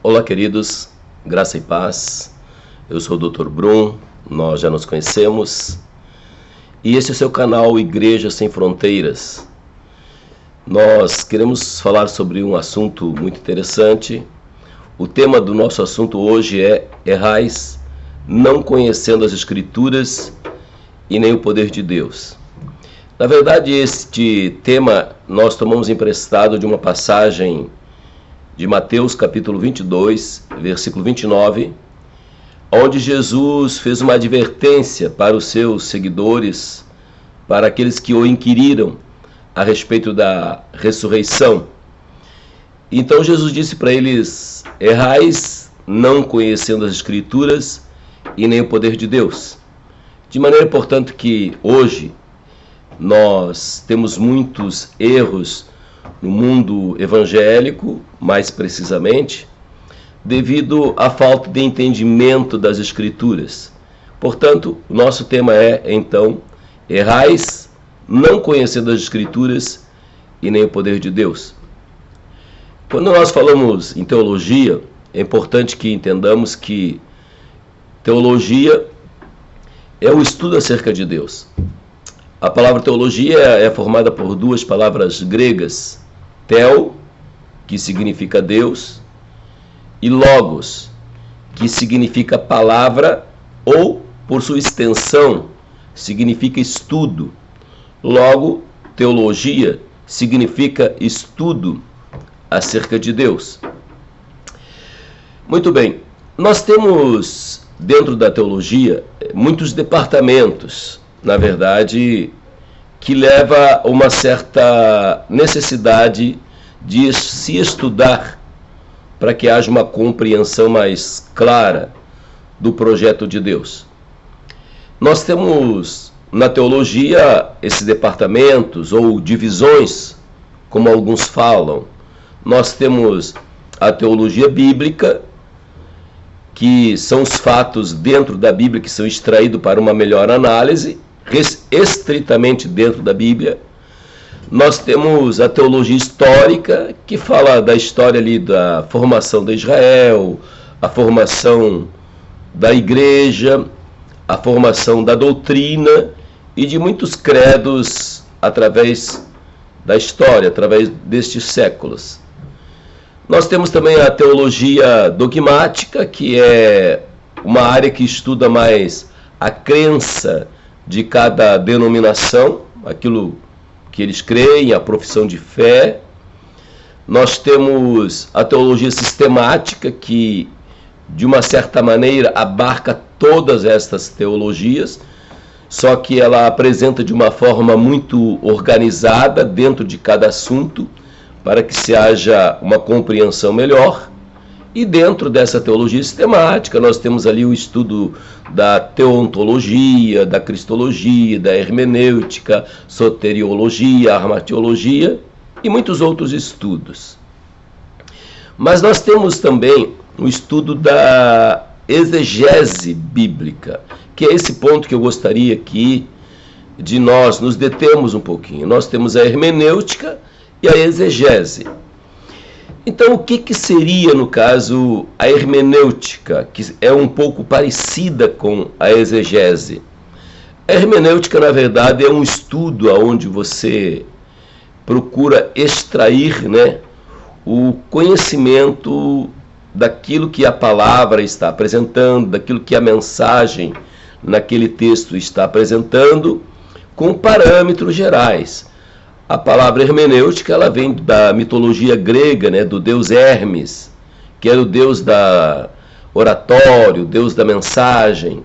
Olá, queridos, graça e paz. Eu sou o Dr. Brum, nós já nos conhecemos e este é o seu canal Igreja Sem Fronteiras. Nós queremos falar sobre um assunto muito interessante. O tema do nosso assunto hoje é Errais, não conhecendo as Escrituras e nem o poder de Deus. Na verdade, este tema nós tomamos emprestado de uma passagem de Mateus capítulo 22, versículo 29, onde Jesus fez uma advertência para os seus seguidores, para aqueles que o inquiriram a respeito da ressurreição. Então Jesus disse para eles: errais, não conhecendo as Escrituras e nem o poder de Deus. De maneira, portanto, que hoje nós temos muitos erros no mundo evangélico, mais precisamente, devido à falta de entendimento das Escrituras. Portanto, o nosso tema é, então, errais, não conhecendo as Escrituras e nem o poder de Deus. Quando nós falamos em teologia, é importante que entendamos que teologia é o estudo acerca de Deus. A palavra teologia é formada por duas palavras gregas, theo, que significa Deus, e logos, que significa palavra ou, por sua extensão, significa estudo. Logo, teologia significa estudo acerca de Deus. Muito bem, nós temos dentro da teologia muitos departamentos, na verdade, que leva a uma certa necessidade de se estudar para que haja uma compreensão mais clara do projeto de Deus. Nós temos na teologia esses departamentos ou divisões, como alguns falam. Nós temos a teologia bíblica, que são os fatos dentro da Bíblia que são extraídos para uma melhor análise, estritamente dentro da Bíblia. Nós temos a teologia histórica, que fala da história ali da formação de Israel, a formação da igreja, a formação da doutrina e de muitos credos através da história, através destes séculos. Nós temos também a teologia dogmática, que é uma área que estuda mais a crença de cada denominação, aquilo que eles creem, a profissão de fé. Nós temos a teologia sistemática, que de uma certa maneira abarca todas estas teologias, só que ela apresenta de uma forma muito organizada dentro de cada assunto, para que se haja uma compreensão melhor. E dentro dessa teologia sistemática, nós temos ali o estudo da teontologia, da cristologia, da hermenêutica, soteriologia, armatiologia e muitos outros estudos. Mas nós temos também o estudo da exegese bíblica, que é esse ponto que eu gostaria aqui de nós nos determos um pouquinho. Nós temos a hermenêutica e a exegese. Então, o que seria, no caso, a hermenêutica, que é um pouco parecida com a exegese? A hermenêutica, na verdade, é um estudo onde você procura extrair, o conhecimento daquilo que a palavra está apresentando, daquilo que a mensagem naquele texto está apresentando, com parâmetros gerais. A palavra hermenêutica, ela vem da mitologia grega, do deus Hermes, que era o deus da oratório, o deus da mensagem.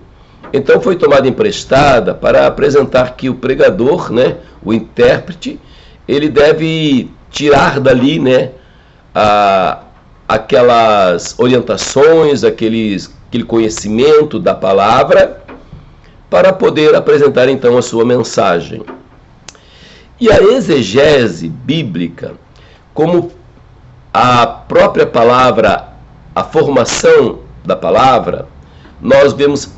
Então foi tomada emprestada para apresentar que o pregador, o intérprete, ele deve tirar dali, aquelas orientações, aquele conhecimento da palavra, para poder apresentar então a sua mensagem. E a exegese bíblica, como a própria palavra, a formação da palavra, nós vemos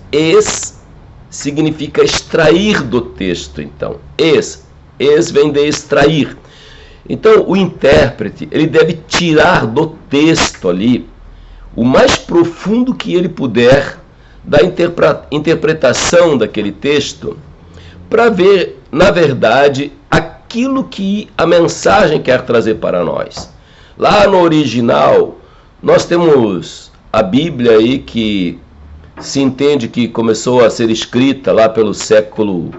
significa extrair do texto, então. Ex vem de extrair. Então, o intérprete, ele deve tirar do texto ali o mais profundo que ele puder da interpretação daquele texto, para ver, na verdade, aquilo que a mensagem quer trazer para nós. Lá no original, nós temos a Bíblia aí que se entende que começou a ser escrita lá pelo século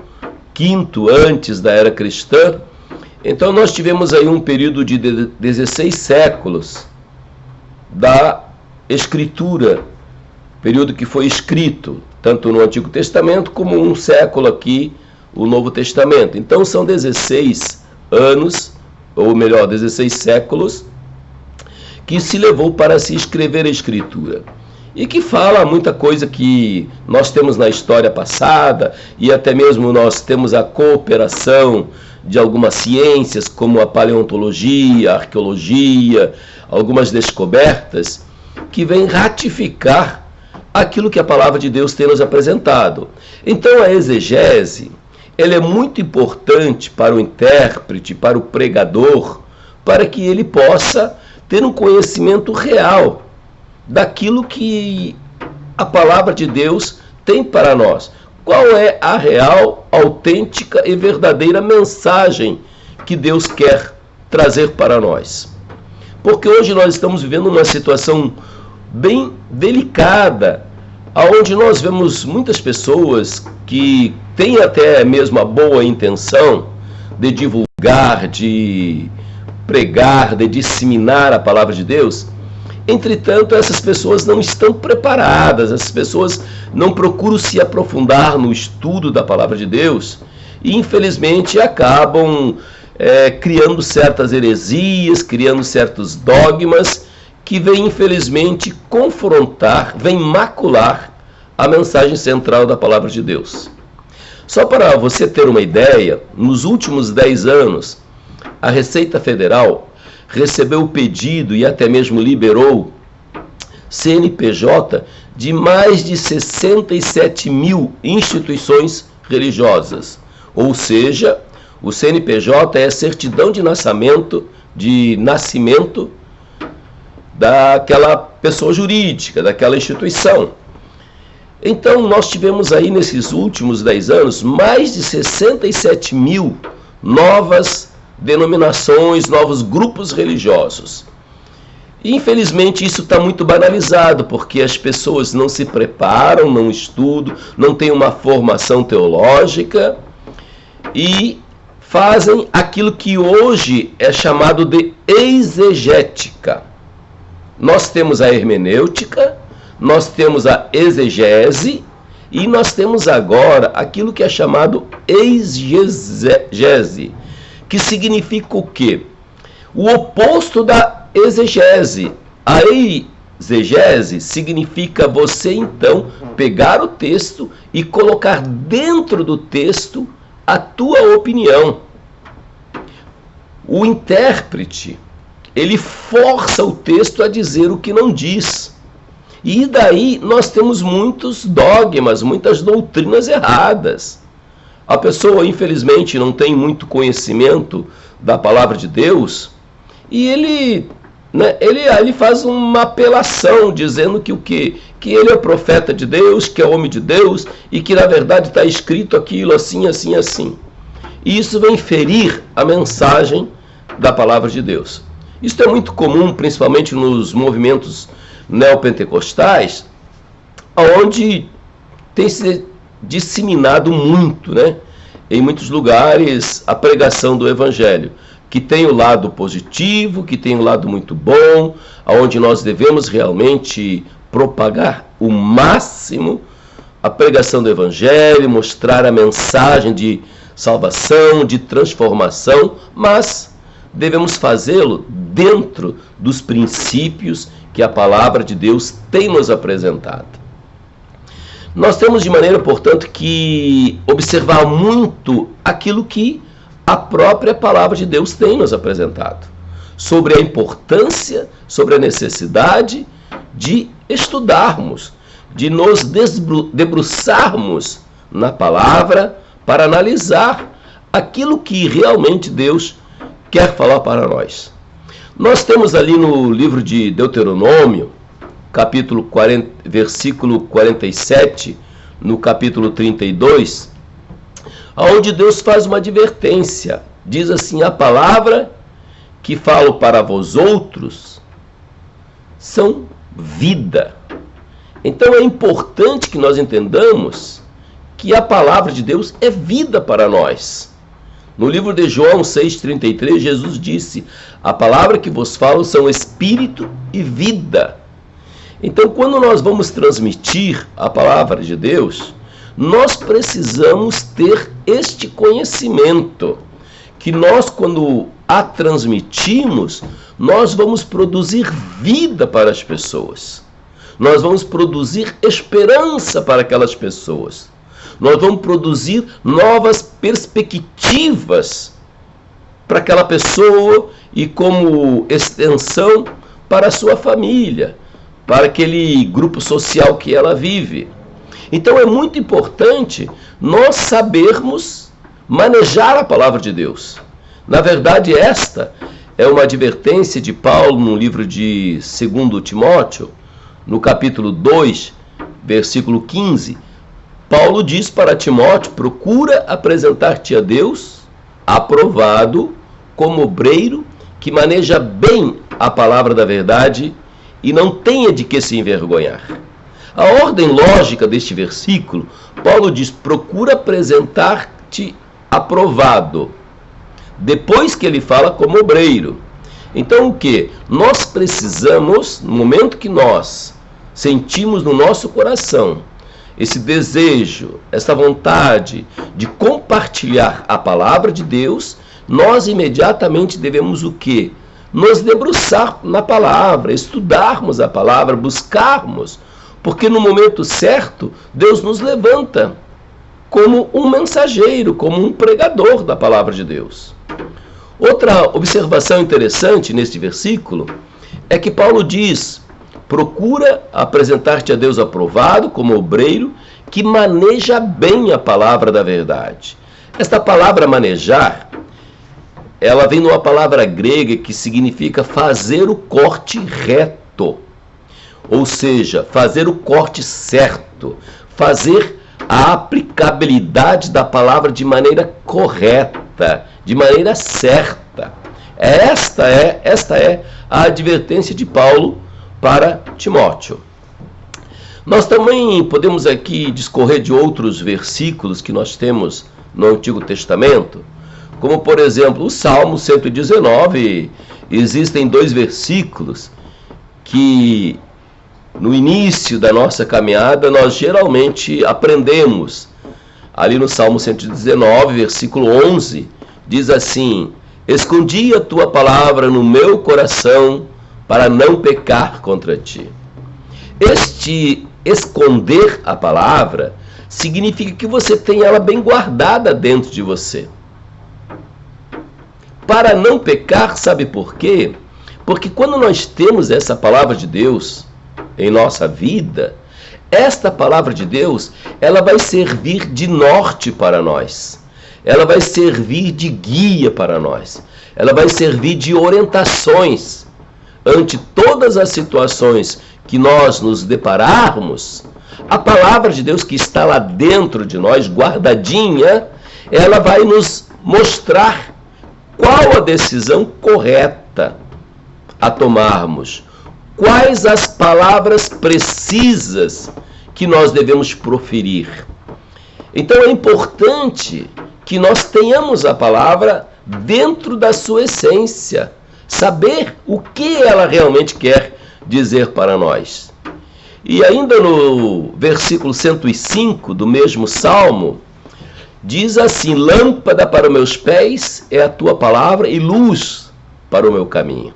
V antes da era cristã. Então nós tivemos aí um período de 16 séculos da escritura, período que foi escrito, tanto no Antigo Testamento como um século aqui, o Novo Testamento. Então são 16 anos, ou melhor, 16 séculos, que se levou para se escrever a Escritura. E que fala muita coisa que nós temos na história passada, e até mesmo nós temos a cooperação de algumas ciências, como a paleontologia, a arqueologia, algumas descobertas, que vêm ratificar aquilo que a palavra de Deus tem nos apresentado. Então a exegese, ela é muito importante para o intérprete, para o pregador, para que ele possa ter um conhecimento real daquilo que a palavra de Deus tem para nós. Qual é a real, autêntica e verdadeira mensagem que Deus quer trazer para nós? Porque hoje nós estamos vivendo uma situação bem delicada, onde nós vemos muitas pessoas que têm até mesmo a boa intenção de divulgar, de pregar, de disseminar a palavra de Deus. Entretanto, essas pessoas não estão preparadas, essas pessoas não procuram se aprofundar no estudo da palavra de Deus e, infelizmente, acabam criando certas heresias, criando certos dogmas que vêm, infelizmente, confrontar, vêm macular a mensagem central da palavra de Deus. Só para você ter uma ideia, nos últimos 10 anos, a Receita Federal recebeu o pedido e até mesmo liberou CNPJ de mais de 67 mil instituições religiosas. Ou seja, o CNPJ é a certidão de nascimento daquela pessoa jurídica, daquela instituição. Então nós tivemos aí nesses últimos 10 anos mais de 67 mil novas denominações, novos grupos religiosos. E, infelizmente, isso está muito banalizado, porque as pessoas não se preparam, não estudam, não têm uma formação teológica e fazem aquilo que hoje é chamado de exegética. Nós temos a hermenêutica, nós temos a exegese e nós temos agora aquilo que é chamado exegese, que significa o quê? O oposto da exegese. A exegese significa você, então, pegar o texto e colocar dentro do texto a tua opinião. O intérprete, ele força o texto a dizer o que não diz. E daí nós temos muitos dogmas, muitas doutrinas erradas. A pessoa, infelizmente, não tem muito conhecimento da palavra de Deus e ele faz uma apelação dizendo que ele é profeta de Deus, que é homem de Deus e que, na verdade, está escrito aquilo assim, assim, assim. E isso vem ferir a mensagem da palavra de Deus. Isso é muito comum, principalmente nos movimentos neopentecostais, onde tem se disseminado muito, em muitos lugares, a pregação do Evangelho, que tem o lado positivo, que tem o lado muito bom, onde nós devemos realmente propagar o máximo a pregação do Evangelho, mostrar a mensagem de salvação, de transformação, mas devemos fazê-lo dentro dos princípios que a palavra de Deus tem nos apresentado. Nós temos de maneira, portanto, que observar muito aquilo que a própria palavra de Deus tem nos apresentado, sobre a importância, sobre a necessidade de estudarmos, de nos debruçarmos na palavra para analisar aquilo que realmente Deus quer falar para nós. Nós temos ali no livro de Deuteronômio, versículo 47, no capítulo 32, onde Deus faz uma advertência. Diz assim: a palavra que falo para vós outros são vida. Então é importante que nós entendamos que a palavra de Deus é vida para nós. No livro de João 6,33, Jesus disse: a palavra que vos falo são espírito e vida. Então, quando nós vamos transmitir a palavra de Deus, nós precisamos ter este conhecimento, que nós, quando a transmitimos, nós vamos produzir vida para as pessoas. Nós vamos produzir esperança para aquelas pessoas. Nós vamos produzir novas perspectivas para aquela pessoa e, como extensão, para a sua família, para aquele grupo social que ela vive. Então é muito importante nós sabermos manejar a palavra de Deus. Na verdade, esta é uma advertência de Paulo no livro de 2 Timóteo, no capítulo 2, versículo 15. Paulo diz para Timóteo: procura apresentar-te a Deus aprovado como obreiro que maneja bem a palavra da verdade e não tenha de que se envergonhar. A ordem lógica deste versículo, Paulo diz: procura apresentar-te aprovado. Depois que ele fala como obreiro. Então o que? Nós precisamos, no momento que nós sentimos no nosso coração esse desejo, essa vontade de compartilhar a palavra de Deus, nós imediatamente devemos o quê? Nos debruçar na palavra, estudarmos a palavra, buscarmos, porque no momento certo Deus nos levanta como um mensageiro, como um pregador da palavra de Deus. Outra observação interessante neste versículo é que Paulo diz: procura apresentar-te a Deus aprovado como obreiro que maneja bem a palavra da verdade. Esta palavra manejar, ela vem de uma palavra grega que significa fazer o corte reto, ou seja, fazer o corte certo, fazer a aplicabilidade da palavra de maneira correta, de maneira certa. Esta é a advertência de Paulo para Timóteo. Nós também podemos aqui discorrer de outros versículos que nós temos no Antigo Testamento, como por exemplo o Salmo 119. Existem 2 versículos que no início da nossa caminhada nós geralmente aprendemos. Ali no Salmo 119, versículo 11, diz assim: escondi a tua palavra no meu coração para não pecar contra ti. Este esconder a palavra significa que você tem ela bem guardada dentro de você. Para não pecar, sabe por quê? Porque quando nós temos essa palavra de Deus em nossa vida, esta palavra de Deus, ela vai servir de norte para nós. Ela vai servir de guia para nós. Ela vai servir de orientações ante todas as situações que nós nos depararmos. A palavra de Deus que está lá dentro de nós, guardadinha, ela vai nos mostrar qual a decisão correta a tomarmos. Quais as palavras precisas que nós devemos proferir. Então é importante que nós tenhamos a palavra dentro da sua essência, saber o que ela realmente quer dizer para nós. E ainda no versículo 105 do mesmo Salmo, diz assim: lâmpada para meus pés é a tua palavra e luz para o meu caminho.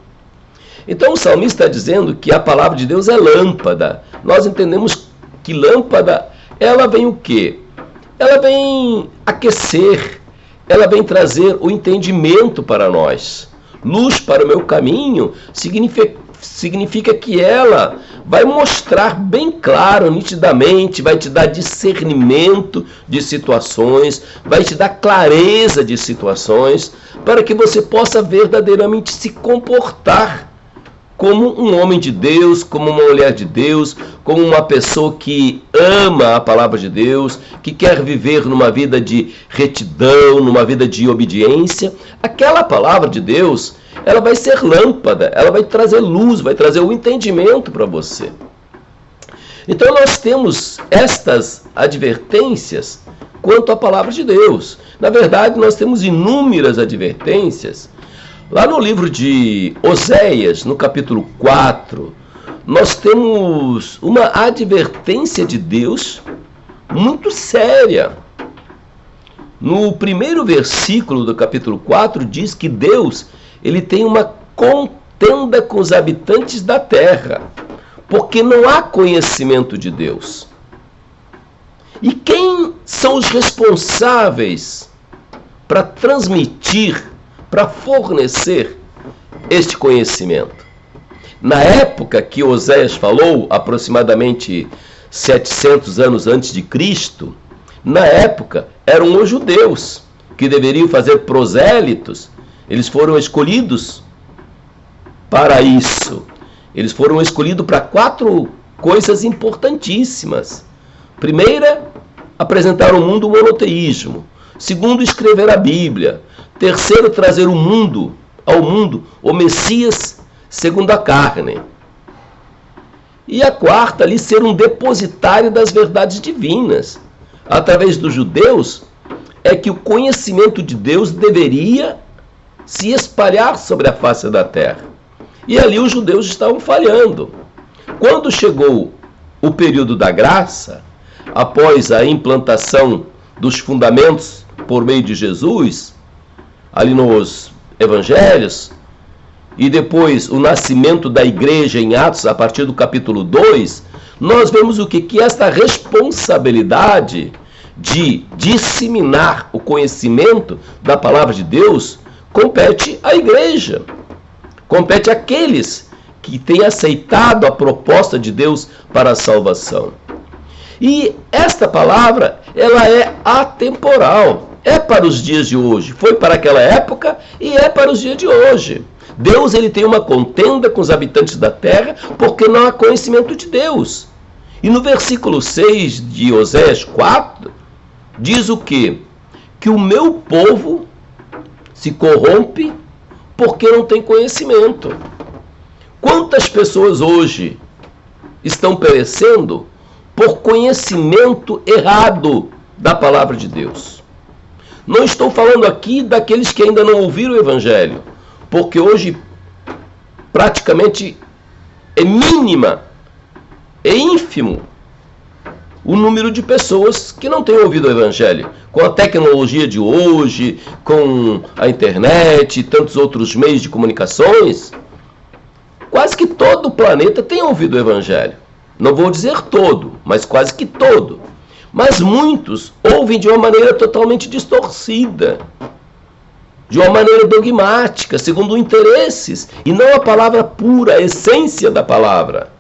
Então o salmista está dizendo que a palavra de Deus é lâmpada. Nós entendemos que lâmpada, ela vem o quê? Ela vem aquecer, ela vem trazer o entendimento para nós. Luz para o meu caminho significa que ela vai mostrar bem claro, nitidamente, vai te dar discernimento de situações, vai te dar clareza de situações, para que você possa verdadeiramente se comportar como um homem de Deus, como uma mulher de Deus, como uma pessoa que ama a palavra de Deus, que quer viver numa vida de retidão, numa vida de obediência. Aquela palavra de Deus, ela vai ser lâmpada, ela vai trazer luz, vai trazer o entendimento para você. Então nós temos estas advertências quanto à palavra de Deus. Na verdade, nós temos inúmeras advertências. Lá no livro de Oséias, no capítulo 4, nós temos uma advertência de Deus muito séria. No primeiro versículo do capítulo 4 diz que Deus, ele tem uma contenda com os habitantes da terra, porque não há conhecimento de Deus. E quem são os responsáveis para transmitir, para fornecer este conhecimento? Na época que Oséias falou, aproximadamente 700 anos antes de Cristo, na época eram os judeus que deveriam fazer prosélitos. Eles foram escolhidos para isso. Eles foram escolhidos para 4 coisas importantíssimas. Primeira, apresentar ao mundo o monoteísmo. Segundo, escrever a Bíblia. Terceiro, trazer ao mundo o Messias segundo a carne. E a quarta, ali, ser um depositário das verdades divinas. Através dos judeus, é que o conhecimento de Deus deveria se espalhar sobre a face da terra. E ali os judeus estavam falhando. Quando chegou o período da graça, após a implantação dos fundamentos por meio de Jesus, ali nos evangelhos, e depois o nascimento da igreja em Atos, a partir do capítulo 2, nós vemos o que? Que esta responsabilidade de disseminar o conhecimento da palavra de Deus compete à igreja, compete àqueles que têm aceitado a proposta de Deus para a salvação. E esta palavra, ela é atemporal, é para os dias de hoje, foi para aquela época e é para os dias de hoje. Deus, ele tem uma contenda com os habitantes da terra porque não há conhecimento de Deus. E no versículo 6 de Oséias 4, diz o quê? Que o meu povo se corrompe porque não tem conhecimento. Quantas pessoas hoje estão perecendo por conhecimento errado da palavra de Deus? Não estou falando aqui daqueles que ainda não ouviram o Evangelho, porque hoje praticamente é mínima, é ínfimo o número de pessoas que não têm ouvido o Evangelho. Com a tecnologia de hoje, com a internet e tantos outros meios de comunicações, quase que todo o planeta tem ouvido o Evangelho. Não vou dizer todo, mas quase que todo. Mas muitos ouvem de uma maneira totalmente distorcida, de uma maneira dogmática, segundo interesses, e não a palavra pura, a essência da palavra.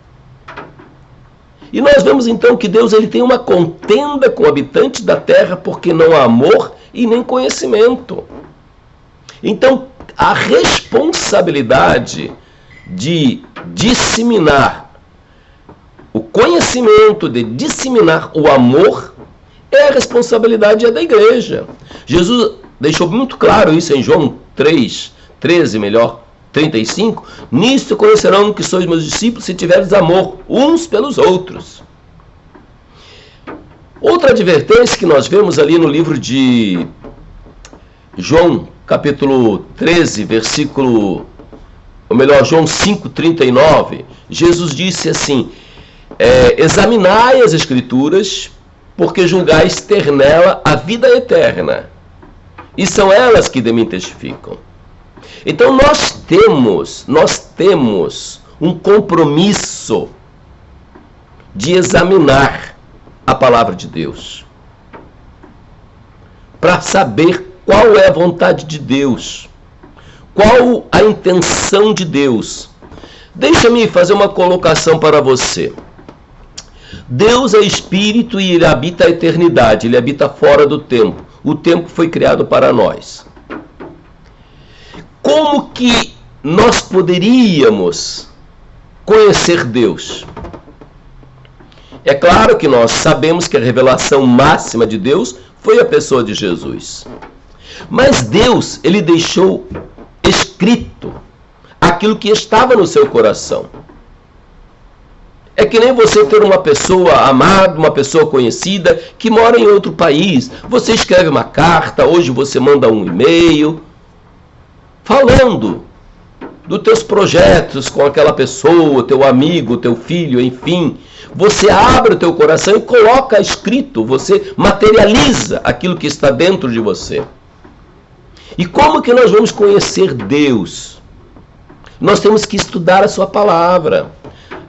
E nós vemos então que Deus, ele tem uma contenda com o habitante da terra porque não há amor e nem conhecimento. Então, a responsabilidade de disseminar o conhecimento, de disseminar o amor, é a responsabilidade da igreja. Jesus deixou muito claro isso em João 35, nisto conhecerão que sois meus discípulos se tiveres amor uns pelos outros. Outra advertência que nós vemos ali no livro de João, capítulo 13, João 5:39, Jesus disse assim: examinai as Escrituras, porque julgais ter nela a vida eterna, e são elas que de mim testificam. Então nós temos um compromisso de examinar a palavra de Deus, para saber qual é a vontade de Deus, qual a intenção de Deus. Deixa-me fazer uma colocação para você. Deus é Espírito e ele habita a eternidade, ele habita fora do tempo. O tempo foi criado para nós. Como que nós poderíamos conhecer Deus? É claro que nós sabemos que a revelação máxima de Deus foi a pessoa de Jesus. Mas Deus, ele deixou escrito aquilo que estava no seu coração. É que nem você ter uma pessoa amada, uma pessoa conhecida, que mora em outro país. Você escreve uma carta, hoje você manda um e-mail, falando dos teus projetos com aquela pessoa, teu amigo, teu filho, enfim. Você abre o teu coração e coloca escrito, você materializa aquilo que está dentro de você. E como que nós vamos conhecer Deus? Nós temos que estudar a sua palavra.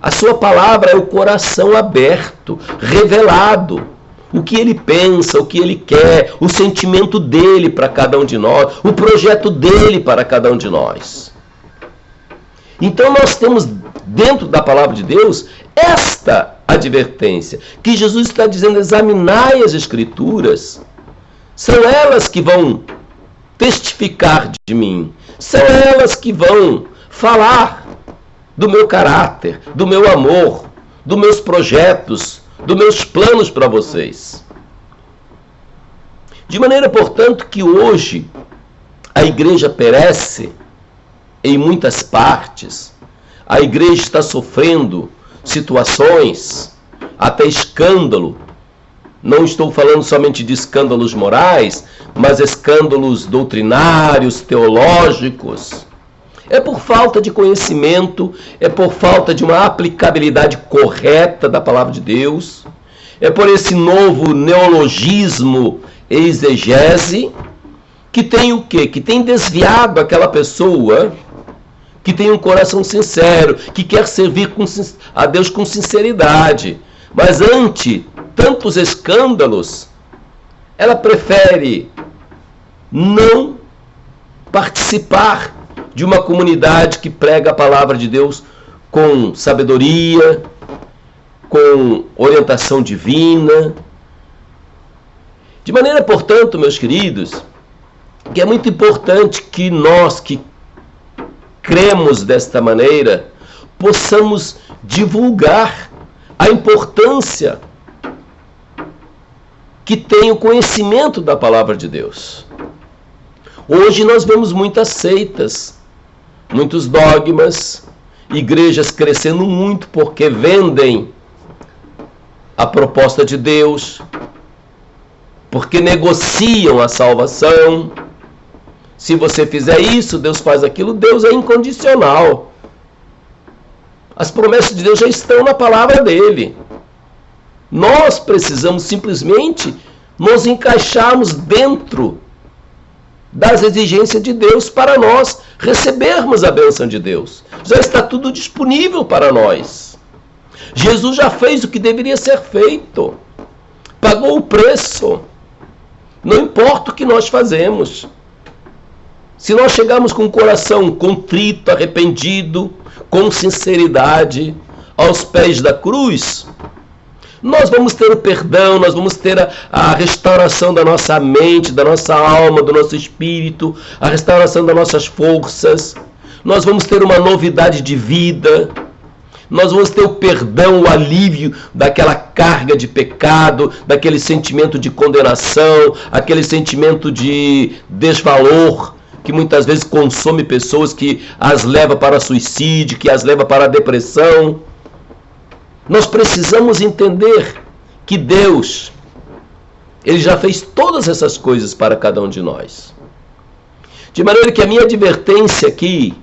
A sua palavra é o coração aberto, revelado. O que ele pensa, o que ele quer, o sentimento dele para cada um de nós, o projeto dele para cada um de nós. Então nós temos dentro da palavra de Deus esta advertência, que Jesus está dizendo: examinai as Escrituras. São elas que vão testificar de mim, são elas que vão falar do meu caráter, do meu amor, dos meus projetos, dos meus planos para vocês. De maneira, portanto, que hoje a igreja perece em muitas partes, a igreja está sofrendo situações, até escândalo. Não estou falando somente de escândalos morais, mas escândalos doutrinários, teológicos. É por falta de conhecimento, é por falta de uma aplicabilidade correta da palavra de Deus, é por esse novo neologismo exegese, que tem o quê? Que tem desviado aquela pessoa que tem um coração sincero, que quer servir a Deus com sinceridade. Mas ante tantos escândalos, ela prefere não participar de uma comunidade que prega a palavra de Deus com sabedoria, com orientação divina. De maneira, portanto, meus queridos, que é muito importante que nós que cremos desta maneira possamos divulgar a importância que tem o conhecimento da palavra de Deus. Hoje nós vemos muitas seitas, muitos dogmas, igrejas crescendo muito porque vendem a proposta de Deus, porque negociam a salvação. Se você fizer isso, Deus faz aquilo. Deus é incondicional. As promessas de Deus já estão na palavra dele. Nós precisamos simplesmente nos encaixarmos dentro das exigências de Deus para nós recebermos a bênção de Deus. Já está tudo disponível para nós. Jesus já fez o que deveria ser feito. Pagou o preço. Não importa o que nós fazemos. Se nós chegarmos com o coração contrito, arrependido, com sinceridade, aos pés da cruz, nós vamos ter o perdão, nós vamos ter a restauração da nossa mente, da nossa alma, do nosso espírito, a restauração das nossas forças, nós vamos ter uma novidade de vida, nós vamos ter o perdão, o alívio daquela carga de pecado, daquele sentimento de condenação, aquele sentimento de desvalor, que muitas vezes consome pessoas, que as leva para suicídio, que as leva para a depressão. Nós precisamos entender que Deus, Ele já fez todas essas coisas para cada um de nós. De maneira que a minha advertência aqui,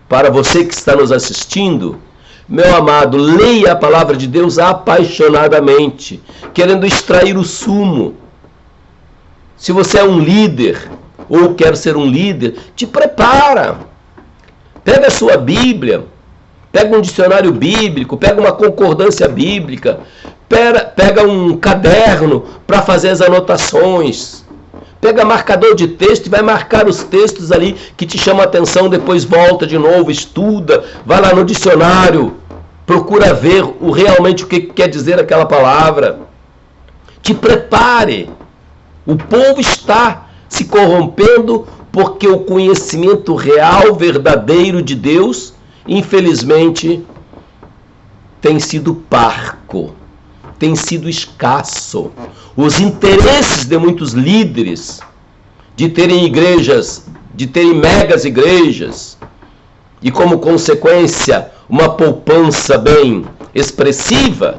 para você que está nos assistindo, meu amado, leia a palavra de Deus apaixonadamente, querendo extrair o sumo. Se você é um líder, ou quer ser um líder, te prepara. Pega a sua Bíblia, pega um dicionário bíblico, pega uma concordância bíblica, pega um caderno para fazer as anotações, pega marcador de texto e vai marcar os textos ali que te chamam a atenção, depois volta de novo, estuda, vai lá no dicionário, procura ver realmente o que quer dizer aquela palavra. Te prepare. O povo está se corrompendo porque o conhecimento real, verdadeiro de Deus infelizmente, tem sido parco, tem sido escasso. Os interesses de muitos líderes de terem igrejas, de terem megas igrejas, e como consequência, uma poupança bem expressiva,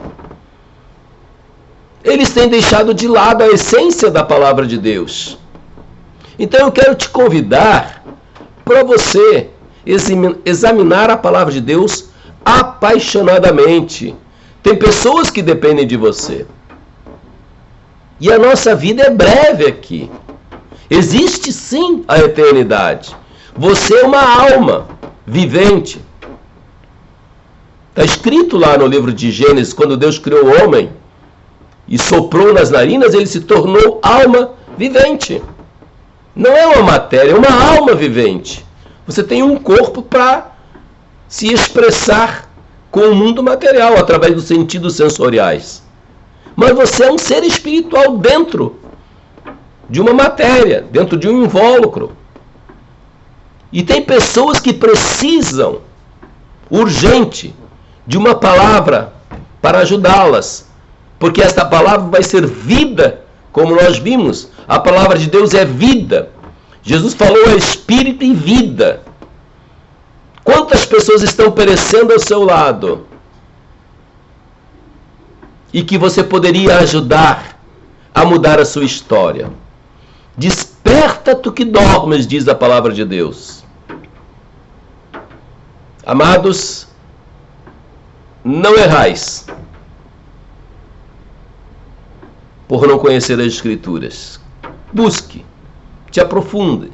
eles têm deixado de lado a essência da palavra de Deus. Então eu quero te convidar para você examinar a palavra de Deus apaixonadamente. Tem pessoas que dependem de você. E a nossa vida é breve aqui. Existe sim a eternidade. Você é uma alma vivente. Está escrito lá no livro de Gênesis, quando Deus criou o homem e soprou nas narinas, ele se tornou alma vivente. Não é uma matéria, é uma alma vivente. Você tem um corpo para se expressar com o mundo material, através dos sentidos sensoriais. Mas você é um ser espiritual dentro de uma matéria, dentro de um invólucro. E tem pessoas que precisam, urgente, de uma palavra para ajudá-las. Porque esta palavra vai ser vida, como nós vimos. A palavra de Deus é vida. Jesus falou é espírito e vida. Quantas pessoas estão perecendo ao seu lado? E que você poderia ajudar a mudar a sua história. Desperta tu que dormes, diz a palavra de Deus. Amados, não errais por não conhecer as Escrituras. Busque, te aprofunde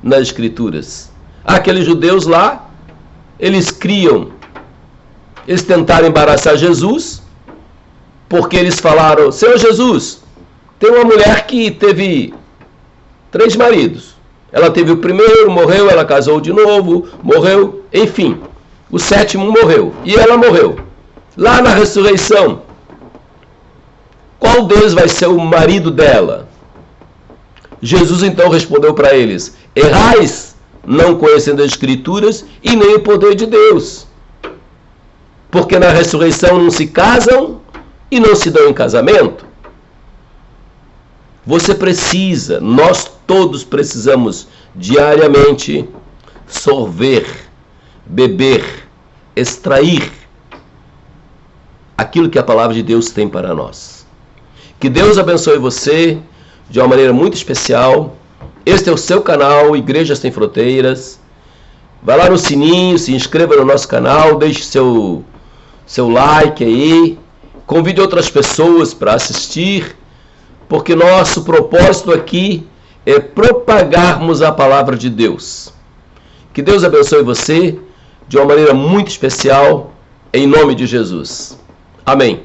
nas Escrituras. Aqueles judeus lá, eles tentaram embaraçar Jesus, porque eles falaram, Senhor Jesus, tem uma mulher que teve 3 maridos. Ela teve o primeiro, morreu, ela casou de novo, morreu, enfim. O 7º morreu e ela morreu. Lá na ressurreição, qual deles vai ser o marido dela? Jesus então respondeu para eles, errais, não conhecendo as Escrituras e nem o poder de Deus. Porque na ressurreição não se casam e não se dão em casamento. Você precisa, nós todos precisamos diariamente sorver, beber, extrair aquilo que a palavra de Deus tem para nós. Que Deus abençoe você de uma maneira muito especial. Este é o seu canal, Igrejas Sem Fronteiras. Vai lá no sininho, se inscreva no nosso canal, deixe seu like aí. Convide outras pessoas para assistir, porque nosso propósito aqui é propagarmos a palavra de Deus. Que Deus abençoe você de uma maneira muito especial, em nome de Jesus. Amém.